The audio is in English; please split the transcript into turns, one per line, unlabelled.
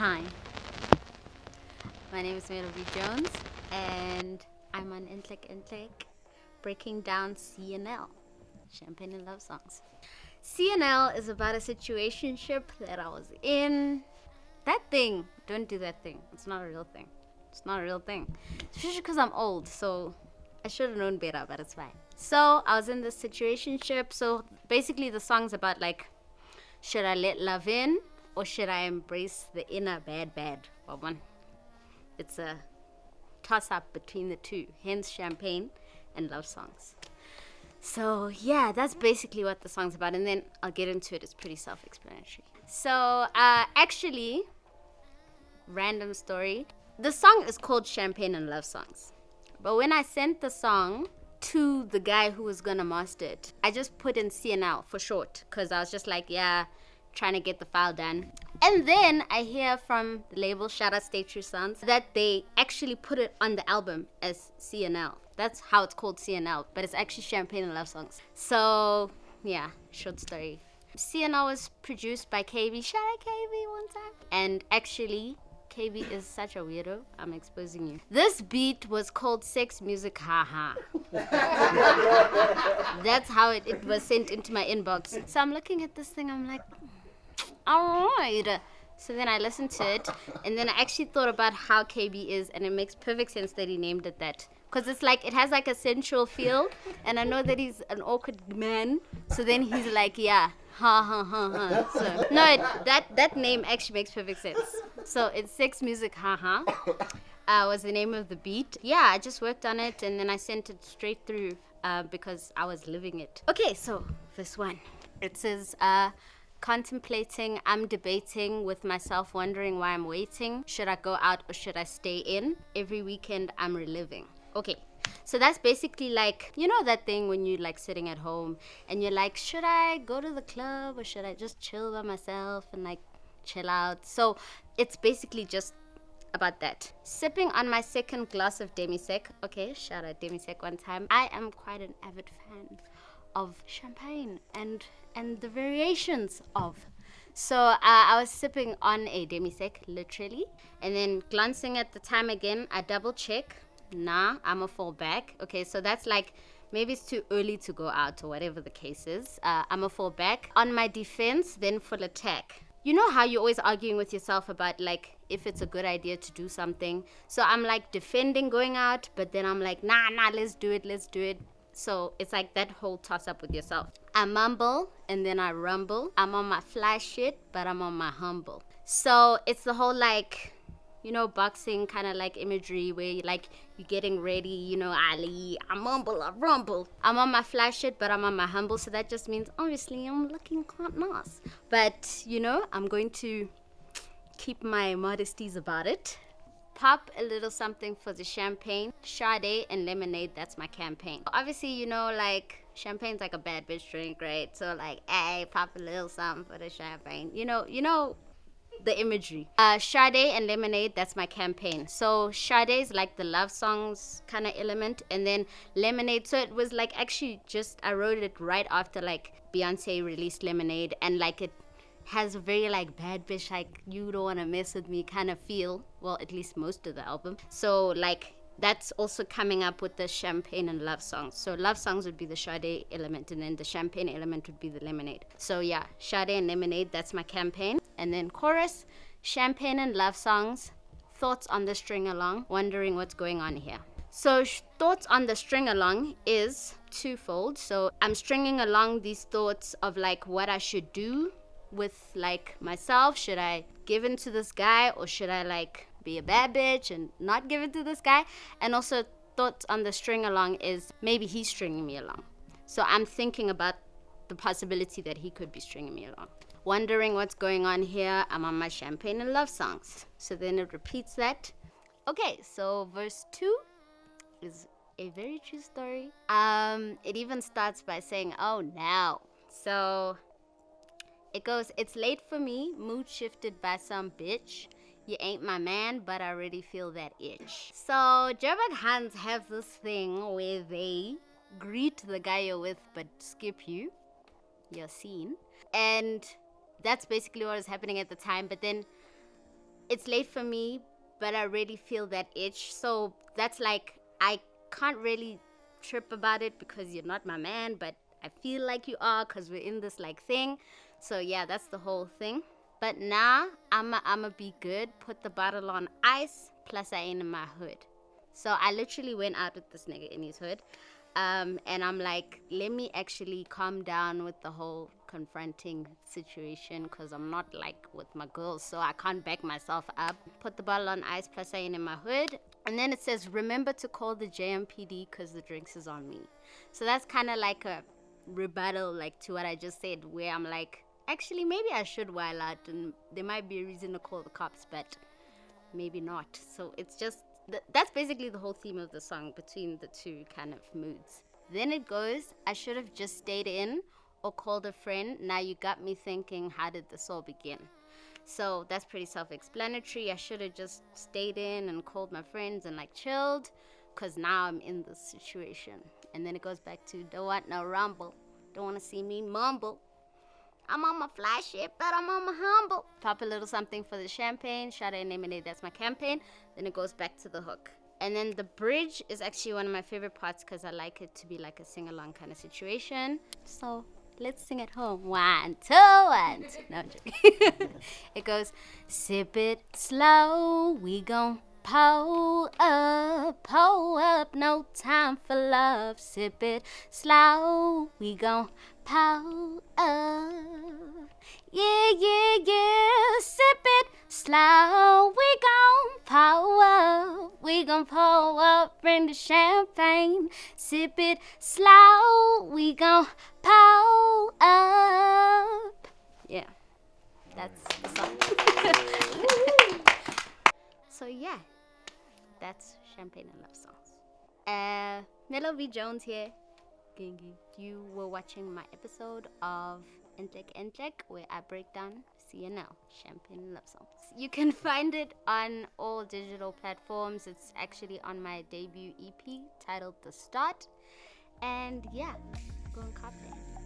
Hi, my name is Melo B Jones, and I'm on Entlek, breaking down CNL, Champagne and Love Songs. CNL is about a situationship that I was in. That thing, don't do that thing. It's not a real thing. It's not a real thing. Especially because I'm old, so I should have known better, but it's fine. So I was in this situationship. So basically, the song's about like, should I let love in or should I embrace the inner bad one? It's a toss up between the two, hence champagne and love songs. So yeah, that's basically what the song's about, and then I'll get into it. It's pretty self-explanatory. So actually, random story, the song is called Champagne and Love Songs, but when I sent the song to the guy who was gonna master it, I just put in CNL for short because I was just like, yeah, trying to get the file done. And then I hear from the label, shout out Stay True Sounds, that they actually put it on the album as CNL. That's how it's called, CNL, but it's actually Champagne and Love Songs. So yeah, short story. CNL was produced by KB. Shout out KB one time. And actually, KB is such a weirdo. I'm exposing you. This beat was called Sex Music Haha. That's how it was sent into my inbox. So I'm looking at this thing, I'm like, alright. So then I listened to it, and then I actually thought about how KB is, and it makes perfect sense that he named it that. Because it's like, it has like a sensual feel, and I know that he's an awkward man, so then he's like, yeah, ha ha ha ha. So, no, that name actually makes perfect sense. So it's Sex Music Ha Ha, was the name of the beat. Yeah, I just worked on it, and then I sent it straight through, because I was living it. Okay, so this one, it says, contemplating, I'm debating with myself, wondering why I'm waiting. Should I go out or should I stay in? Every weekend I'm reliving. Okay, so that's basically like, you know that thing when you're like sitting at home and you're like, should I go to the club or should I just chill by myself and like chill out? So it's basically just about that. Sipping on my second glass of demi-sec. Okay, shout out demi-sec one time. I am quite an avid fan of champagne and the variations of. So I was sipping on a demi-sec, literally, and then glancing at the time again, I double check. Nah, I'ma fall back. Okay, so that's like, maybe it's too early to go out or whatever the case is. I'ma fall back. On my defense, then full attack. You know how you're always arguing with yourself about like if it's a good idea to do something. So I'm like defending going out, but then I'm like, nah, let's do it. So it's like that whole toss up with yourself. I mumble and then I rumble. I'm on my fly shit, but I'm on my humble. So it's the whole like, you know, boxing kind of like imagery where you like, you're getting ready, you know, Ali, I mumble, I rumble. I'm on my fly shit, but I'm on my humble. So that just means obviously I'm looking quite nice. But, you know, I'm going to keep my modesties about it. Pop a little something for the champagne. Sade and lemonade, that's my campaign. Obviously, you know, like, champagne's like a bad bitch drink, right? So like, hey, pop a little something for the champagne. You know the imagery. Sade and lemonade, that's my campaign. So Sade is like the love songs kind of element, and then lemonade, so it was like actually just, I wrote it right after like Beyonce released Lemonade, and like it has a very like bad bitch, like you don't want to mess with me kind of feel. Well, at least most of the album. So like that's also coming up with the champagne and love songs. So love songs would be the Sade element, and then the champagne element would be the lemonade. So yeah, Sade and lemonade, that's my campaign. And then chorus, champagne and love songs, thoughts on the string along, wondering what's going on here. So thoughts on the string along is twofold. So I'm stringing along these thoughts of like what I should do with like myself. Should I give in to this guy or should I like be a bad bitch and not give it to this guy? And also thoughts on the string along is maybe he's stringing me along. So I'm thinking about the possibility that he could be stringing me along. Wondering what's going on here, I'm on my champagne and love songs. So then it repeats that. Okay, so verse 2 is a very true story. It even starts by saying, oh, now. So it goes, it's late for me, mood shifted by some bitch. You ain't my man, but I already feel that itch. So Joburg Hans have this thing where they greet the guy you're with but skip you, your scene. And that's basically what was happening at the time. But then it's late for me, but I already feel that itch. So that's like, I can't really trip about it because you're not my man, but I feel like you are because we're in this like thing. So yeah, that's the whole thing. But now I'ma be good, put the bottle on ice, plus I ain't in my hood. So I literally went out with this nigga in his hood. And I'm like, let me actually calm down with the whole confronting situation, because I'm not like with my girls, so I can't back myself up. Put the bottle on ice, plus I ain't in my hood. And then it says, remember to call the JMPD because the drinks is on me. So that's kind of like a rebuttal, like, to what I just said, where I'm like, actually, maybe I should while out, and there might be a reason to call the cops, but maybe not. So it's just, that's basically the whole theme of the song, between the two kind of moods. Then it goes, I should have just stayed in or called a friend. Now you got me thinking, how did this all begin? So that's pretty self-explanatory. I should have just stayed in and called my friends and like chilled, because now I'm in this situation. And then it goes back to, don't want no rumble, don't want to see me mumble. I'm on my fly shit, but I'm on my humble. Pop a little something for the champagne. Shout out Lemonade, that's my campaign. Then it goes back to the hook. And then the bridge is actually one of my favorite parts because I like it to be like a sing-along kind of situation. So let's sing at home. 1, 2, 1, 2. No, I'm joking. It goes, sip it slow, we gon' pull up, no time for love. Sip it slow, we gon' pull up. Yeah, yeah, yeah, sip it slow, we gon' pull up. We gon' pull up, bring the champagne. Sip it slow, we gon' pull up. Yeah, that's the song. So yeah, that's Champagne and Love Songs. Melo B Jones here. You were watching my episode of Entlek, where I break down CNL, Champagne and Love Songs. You can find it on all digital platforms. It's actually on my debut EP titled The Start. And yeah, go and cop that.